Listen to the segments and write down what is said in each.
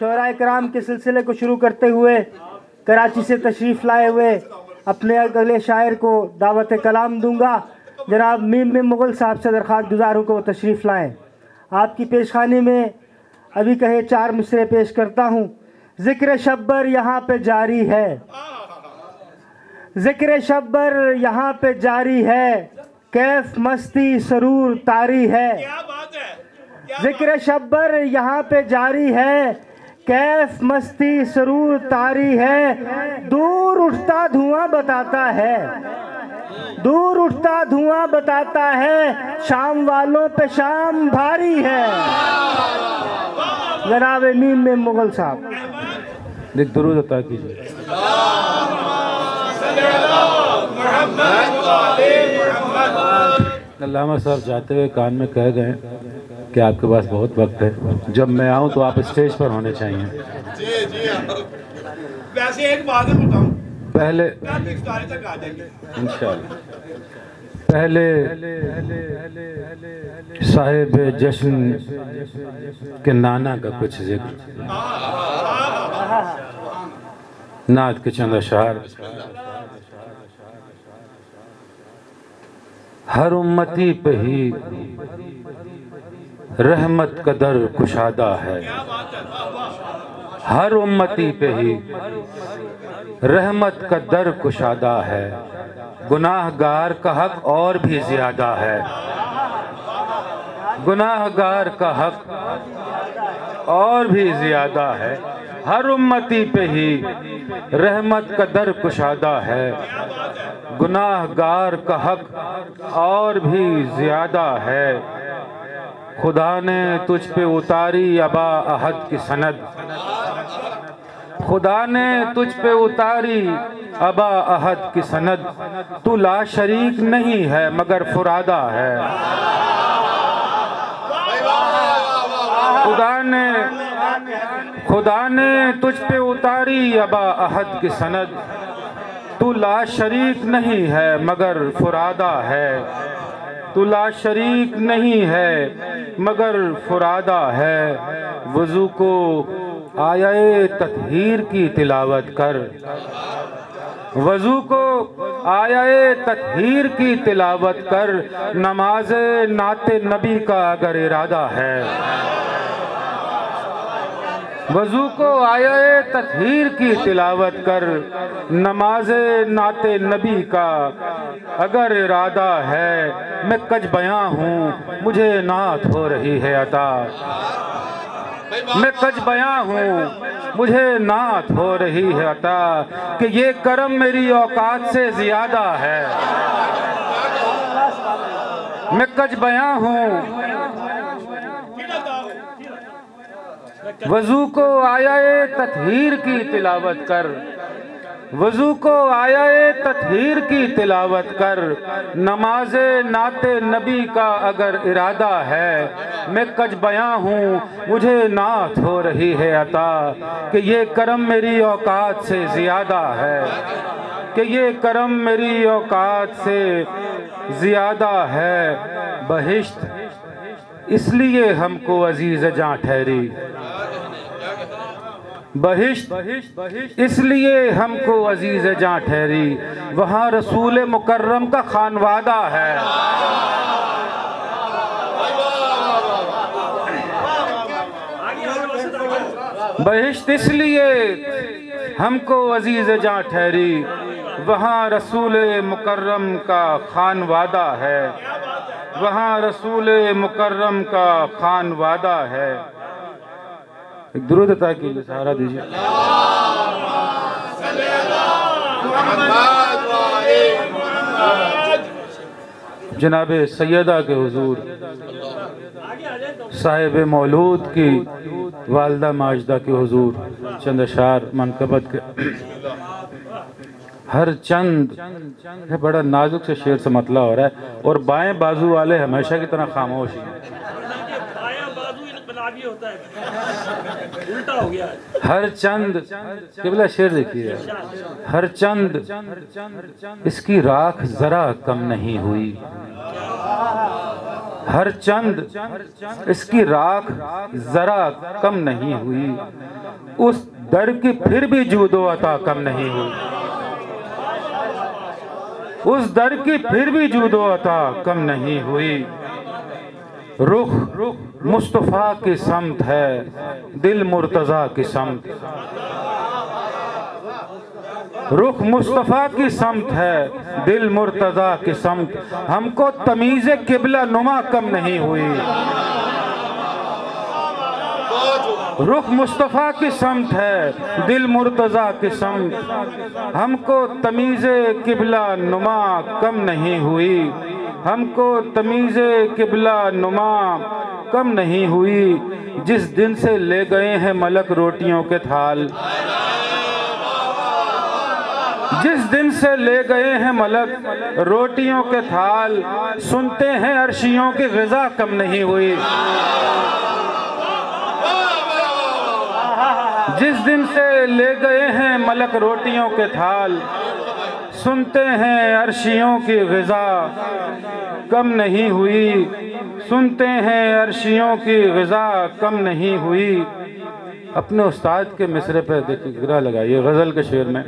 शोहराए कराम के सिलसिले को शुरू करते हुए कराची से तशरीफ़ लाए हुए अपने अगले शायर को दावत कलाम दूंगा। जनाब मीम मुग़ल साहब से दरख्वास्त गुजार हूँ कि वो तशरीफ़ लाएँ। आपकी पेशखानी में अभी कहे 4 मिसरे पेश करता हूँ। ज़िक्र शब्बर यहाँ पे जारी है, ज़िक्र शब्बर यहाँ पे जारी है, कैफ मस्ती सरूर तारी है। ज़िक्र शब्बर यहाँ पे जारी है, कैफ मस्ती सरूर तारी है। दूर उठता धुआं बताता है, दूर उठता धुआं बताता है, शाम वालों पे शाम भारी है। जनाब मीम मुग़ल साहब एक दुरूद अता कीजिए। अल्लामा साहब जाते हुए कान में कह गए कि आपके पास बहुत वक्त है, जब मैं आऊं तो आप स्टेज पर होने चाहिए। जी जी। वैसे एक बात बताऊं, पहले तक आ जाएंगे इंशाअल्लाह। पहले साहिब जश्न के नाना का कुछ जिक्र, नात के चंद अशआर। हर उम्मती पे ही रहमत का दर कुशादा है, हर उम्मती पे ही रहमत का दर कुशादा है। गुनाहगार का हक और भी ज्यादा है, गुनाहगार का हक और भी ज्यादा है। हर उम्मती पे ही रहमत का दर कुशादा है, गुनाहगार का हक और भी ज्यादा है। खुदा ने तुझ पे उतारी अबा अहद की सनद, खुदा ने तुझ पे उतारी अबा अहद की सनद। तू ला शरीक नहीं है मगर फुरादा है। खुदा ने तुझ पे उतारी अबा अहद की सनद। तू ला शरीक नहीं है मगर फुरादा है, तू ला शरीक नहीं है मगर फुरादा है। वज़ू को आये तत्हीर की तिलावत कर, वज़ू को आये तत्हीर की तिलावत कर। नमाज नाते नबी का अगर इरादा है, वज़ू को आये तत्हीर की तिलावत कर। नमाज नाते नबी का अगर इरादा है। मैं कज बयां हूँ मुझे नात हो रही है अता, मैं कज बयां हूँ मुझे नात हो रही है अता। कि ये करम मेरी औकात से ज्यादा है। मैं कज बयां हूँ वज़ू को आया तत्हीर की तिलावत कर, वज़ू को आया तत्हीर की तिलावत कर। नमाज नाते नबी का अगर इरादा है। मैं कज बयां हूँ मुझे नात हो रही है अता। कि ये करम मेरी औकात से ज़्यादा है, कि ये करम मेरी औकात से ज़्यादा है। बहिश्त इसलिए हमको अजीज़ जां ठहरी, बहिश्त इसलिए हमको अजीज़ जां ठहरी। वहाँ रसूल मुकर्रम का खानवादा है। बहिश्त इसलिए हमको अजीज़ जां ठहरी। वहाँ रसूल मुकर्रम का खानवादा है, वहाँ रसूल मुकर्रम का खानवादा है। एक दुरूद अता कीजिए, सहारा दीजिए। जनाबे सैयदा के हुजूर साहिब मौलूद की वालदा माजदा के हुजूर चंद अशार मनकबत के हर चंद बड़ा नाजुक से शेर से मतला हो रहा है। और बाएं बाजू वाले हमेशा की तरह खामोश हैं। उल्टा हो गया। हर चंद केवला शेर देखिए, हर चंद इसकी राख जरा कम नहीं हुई, हर चंद इसकी राख जरा कम नहीं हुई। उस दर की फिर भी जूदो अता कम नहीं हुई, उस दर की फिर भी जूदो अता कम नहीं हुई। रुख मुस्तफ़ा की समत है, दिल मुर्तज़ा की समत। रुख मुस्तफ़ा की समत है, दिल मुर्तज़ा की समत। हमको तमीज़े किबला नुमा कम नहीं हुई। रुख मुस्तफ़ा की समत है, दिल मुर्तज़ा की समत। हमको तमीज़े किबला नुमा कम नहीं हुई, हमको तमीज़े किबला नुमा कम नहीं हुई। जिस दिन से ले गए हैं मलक रोटियों के थाल, जिस दिन से ले गए हैं मलक रोटियों के थाल, सुनते हैं अर्शियों की ग़िज़ा कम नहीं हुई। जिस दिन से ले गए हैं मलक रोटियों के थाल, सुनते हैं अर्शियों की ग़िज़ा कम नहीं हुई, सुनते हैं अर्शियों की ग़िज़ा कम नहीं हुई। अपने उस्ताद के मिसरे पे देखिए गिरा लगाइए गज़ल के शेर में,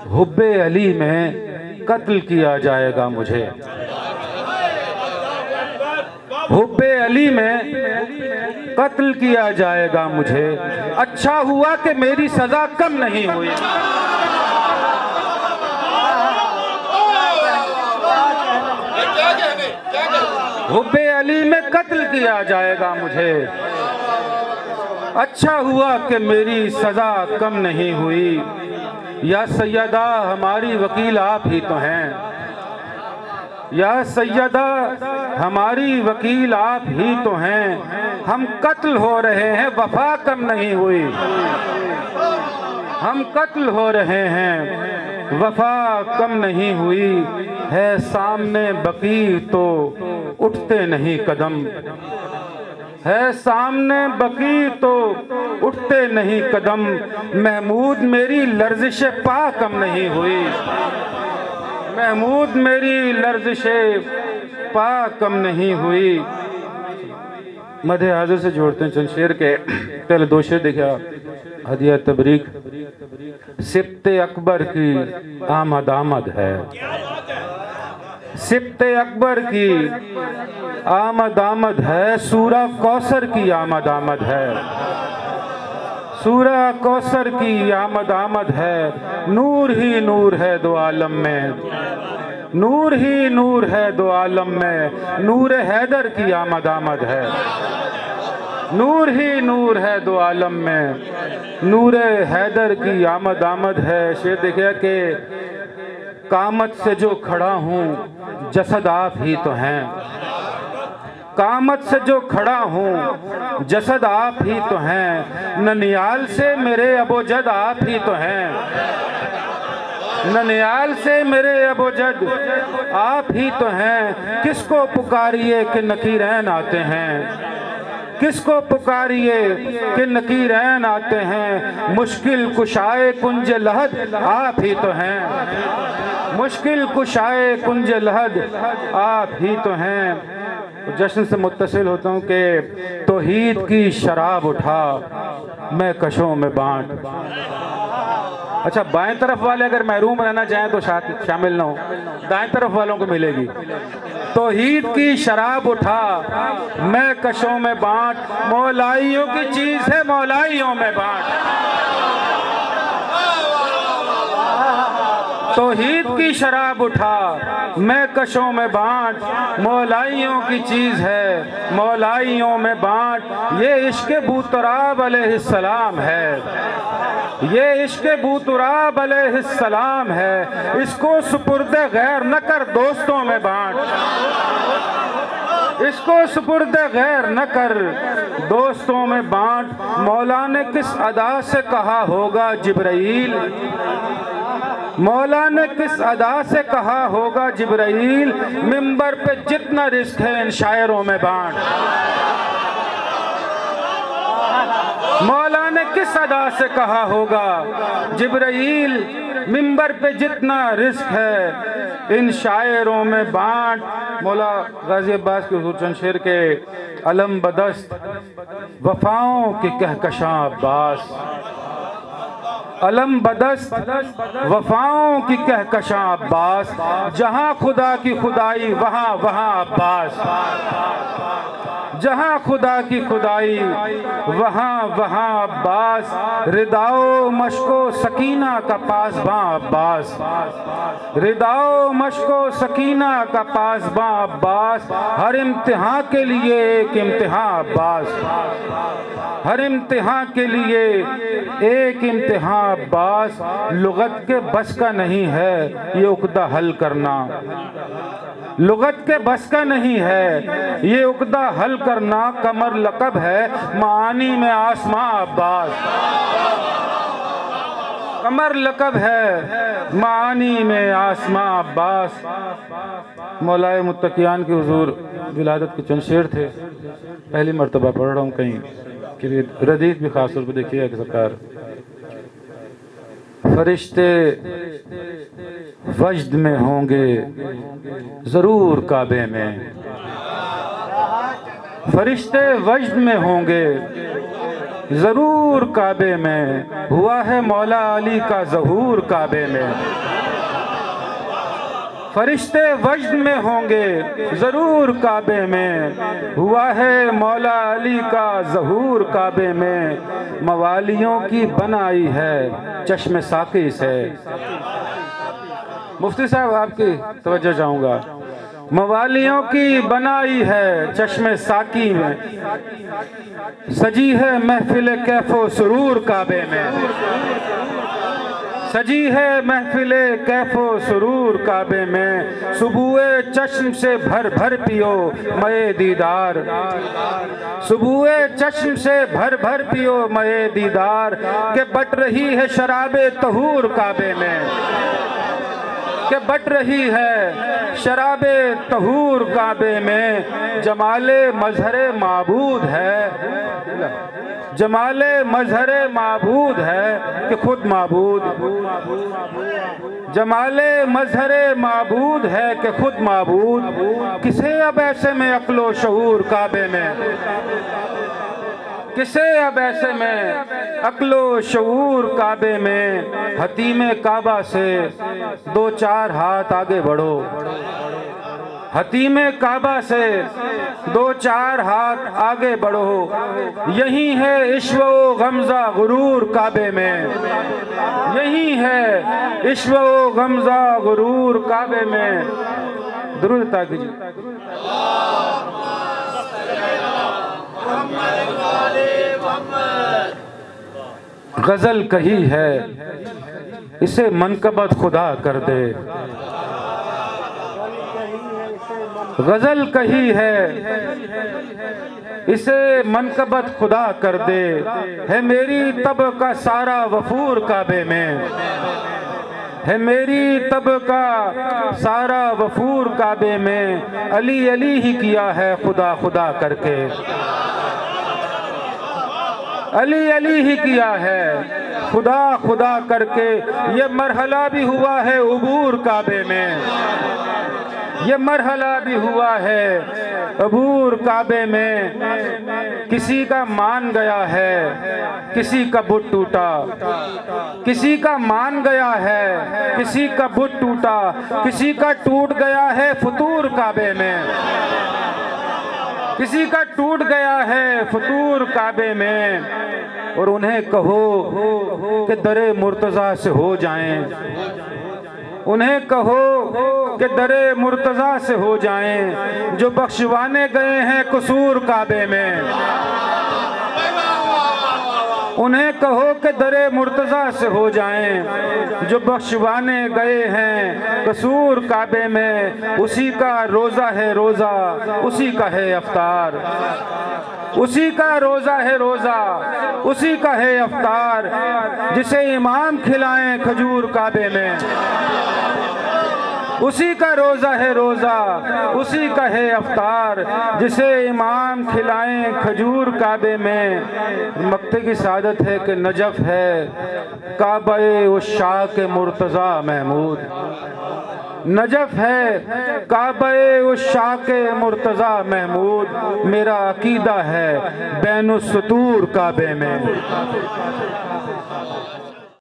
हुब्बे अली में कत्ल किया जाएगा मुझे, हुब्बे अली में कत्ल किया जाएगा मुझे। अच्छा हुआ कि मेरी सज़ा कम नहीं हुई। हुब्बे अली में कत्ल किया जाएगा मुझे, अच्छा हुआ कि मेरी सज़ा कम नहीं हुई। या सैयदा हमारी वकील आप ही तो हैं, या सैयदा हमारी वकील आप ही तो हैं। हम कत्ल हो रहे हैं वफा कम नहीं हुई, हम कत्ल हो रहे हैं वफा कम नहीं हुई। है सामने बकी तो उठते नहीं कदम, है सामने बकी तो उठते नहीं कदम। महमूद मेरी लर्जिश पा कम नहीं हुई, महमूद मेरी लर्जिश पा कम नहीं हुई। मदे हाजिर से जोड़ते हैं चंद शेर के। पहले दो शेर देखा, हदिया तबरीक। सिब्ते अकबर की आमद आमद है, सिब्ते अकबर की आमद आमद है। सूरा कौसर की आमद आमद है, सूरा कौसर की आमद आमद है। नूर ही नूर है दो आलम में, नूर ही नूर है दो आलम में। नूर हैदर की आमद आमद है, नूर ही नूर है दो आलम में। नूर हैदर की आमद आमद है। शेर देखिए कि कामत से जो खड़ा हूँ जसद आप ही तो हैं, कामत से जो खड़ा हूँ जसद आप ही तो हैं। ननियाल से मेरे अबोजद आप ही तो हैं, ननियाल से मेरे अबोजद आप ही तो हैं। किसको पुकारिए कि नकीरैन आते हैं, किसको पुकारिए कि नकीरैन आते हैं। मुश्किल कुशाए कुंज लहद आप ही तो हैं, मुश्किल कुशाए कुंज लहद आप ही तो हैं। जश्न से मुत्तसिल होता हूँ कि तौहीद की शराब उठा मैं कशों में बांट। अच्छा, बाएं तरफ वाले अगर महरूम रहना चाहें तो शामिल ना हो, दाएं तरफ वालों को मिलेगी। तौहीद की शराब उठा मैं कशों में बांट, मौलाइयों की चीज है मौलाइयों में बांट। तौहीद की शराब उठा मैं कशों में बांट, मौलाइयों की चीज है मौलाइयों में बांट। ये इश्क़ बूतराब अलैहिस्सलाम है, ये इश्क़ बूतराब अलैहिस्सलाम है। इसको सुपुर्दे गैर न कर दोस्तों में बांट, इसको सुपुर्दे गैर न कर दोस्तों में बांट। मौला ने किस अदा से कहा होगा जिब्राइल, मौला ने किस अदा से कहा होगा जिब्राइल। मिंबर पे जितना रिस्क है इन शायरों में बांट। मौला ने किस अदा से कहा होगा जिब्राइल, मिंबर पे जितना रिस्क है इन शायरों में बांट। मौला गाजी अब्बास के हुजूर चंद शेर के अलम बदस्त वफाओं के कहकशां अब्बास, अलम बदस्त वफाओं की कहकशां अब्बास, जहां खुदा की खुदाई वहां वहां अब्बास, जहां खुदा की खुदाई वहां वहां अब्बास, रिदाओ मशको सकीना का पासबां अब्बास, रिदाओ मशको सकीना का पासबां अब्बास, हर इम्तिहान के लिए एक इम्तिहान अब्बास, हर इम्तिहान के लिए एक इम्तिहान अब्बास, लुगत के बस का नहीं है ये उक़्दा हल करना, लुगत के बस का नहीं है ये उक़्दा हल करना, कमर लक़ब है मानी में आसमां अब्बास, कमर लक़ब है मानी में आसमां अब्बास। मौलाए मुत्तकियान के हुजूर विलादत के चंद शेर थे, पहली मर्तबा पढ़ रहा हूँ कहीं के लिए, रदीफ भी खास तौर पर देखिएगा कि सरकार, फरिश्ते वजद में होंगे जरूर काबे में, फरिश्ते वजद में होंगे जरूर काबे में, हुआ है मौला अली का ज़हूर काबे में, फरिश्ते वजद में होंगे जरूर काबे में, हुआ है मौला अली का ज़हूर काबे में, मवालियों की बनाई है चश्मे साकी से। मुफ्ती साहब आपकी तवज्जो चाहूँगा, मवालियों की बनाई है चश्मे साकी में, सजी है महफिल कैफो सुरूर काबे में, सजी है महफिल कैफो सुरूर काबे में, सुबुए चश्म से भर भर पियो मये दीदार, सुबुए चश्म से भर भर पियो मये दीदार, के बट रही है शराबे तहूर काबे में, के बट रही है शराबे तहूर काबे में, जमाले मजहरे माबूद है, जमाले मजहरे माबूद है कि खुद माबूद, जमाले मजहरे माबूद है कि खुद माबूद, किसे अब ऐसे में अक्लो शऊर काबे में, किसे अब ऐसे में अक्लो शऊर काबे में, हतीमे काबा से दो चार हाथ आगे बढ़ो, हतीमे काबा से दो चार हाथ आगे बढ़ो, यही है इश्व गमजा गुरूर काबे में, यही है इश्व गमजा गुरूर काबे में। दुरूद ताकीजिए। गजल कही है इसे मनकबत खुदा कर दे, गजल कही है इसे मनकबत खुदा कर दे, है मेरी तब का सारा वफूर काबे में, है मेरी तब का सारा वफूर काबे में, अली अली ही किया है खुदा खुदा करके, अली अली ही किया है खुदा खुदा करके, ये मरहला भी हुआ है उबूर काबे में, ये मरहला भी हुआ है अबूर काबे में, किसी का मान गया है किसी का बुत टूटा, किसी का मान गया है किसी का बुत टूटा, किसी का टूट गया है फतूर काबे में, किसी का टूट गया है फतूर काबे में, और उन्हें कहो कि दरे मुर्तज़ा से हो जाएं, उन्हें कहो कि दरे मुर्तज़ा से हो जाएं, जो बख्शवाने गए हैं कसूर काबे में, उन्हें कहो कि दरे मुर्तज़ा से हो जाएं, जो बख्शवाने गए हैं कसूर काबे में, उसी का रोज़ा है रोज़ा उसी का है अफ्तार, उसी का रोज़ा है रोज़ा उसी का है अफ्तार, जिसे इमाम खिलाएं खजूर काबे में, उसी का रोज़ा है रोज़ा उसी का है अफ्तार, जिसे इमाम खिलाएं खजूर काबे में। मक्ते की सादत है कि नजफ है काबे उस शाह के मुर्तज़ा महमूद, नजफ है काबे उस शाके मुर्तज़ा महमूद, मेरा अकीदा है बैनुस्सतूर काबे में।